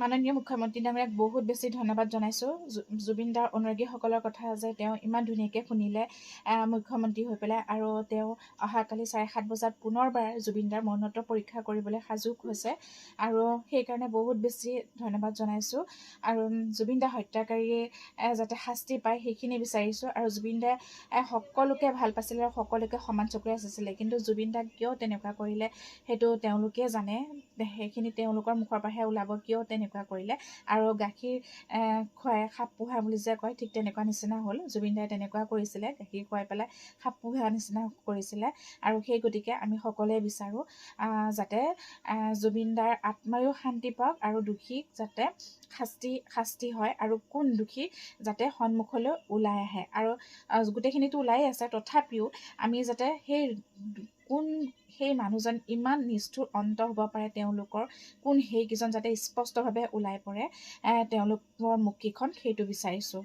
মাননীয় মুখ্যমন্ত্ৰী ডাঙৰীয়াক বহুত বেছি ধন্যবাদ জনাইছোঁ। জুবিন দাৰ অনুৰাগীসকলৰ কথা যে তেওঁ ইমান ধুনীয়াকৈ শুনিলে মুখ্যমন্ত্ৰী হৈ পেলাই, আৰু তেওঁ অহাকালি 7:30 বজাত পুনৰবাৰ জুবিন দাৰ মৰণোত্তৰ পৰীক্ষা কৰিবলৈ সাজু হৈছে, আৰু সেইকাৰণে বহুত বেছি ধন্যবাদ জনাইছোঁ। আৰু জুবিন দা হত্যাকাৰীয়ে যাতে শাস্তি পায় সেইখিনি বিচাৰিছোঁ। আৰু জুবিন দাই সকলোকে ভাল পাইছিলে আৰু সকলোকে সমান চকুৰে চাইছিলে, কিন্তু জুবিন দাক কিয় তেনেকুৱা কৰিলে সেইটো তেওঁলোকে জানে। সেইখিনি তেওঁলোকৰ মুখৰ পৰাহে ওলাব কিয় তেনেকুৱা কৰিলে। আৰু গাখীৰ খুৱাই সাপ পোহা বুলি যে কয়, ঠিক তেনেকুৱা নিচিনা হ'ল। জুবিন দাই তেনেকুৱা কৰিছিলে, গাখীৰ খুৱাই পেলাই সাপ পোহা নিচিনা কৰিছিলে। আৰু সেই গতিকে আমি সকলোৱে বিচাৰোঁ যাতে জুবিন দাৰ আত্মায়ো শান্তি পাওক, আৰু দোষীক যাতে শাস্তি হয়, আৰু কোন দোষী যাতে সন্মুখলৈ ওলাই আহে। আৰু গোটেইখিনিতো ওলাই আছে, তথাপিও আমি যাতে সেই মানুহজন ইমান নিষ্ঠুৰ অন্ত হ'ব পাৰে, তেওঁলোকৰ সেইকেইজন যাতে স্পষ্টভাৱে ওলাই পৰে তেওঁলোকৰ মুক্তিখন, সেইটো বিচাৰিছোঁ।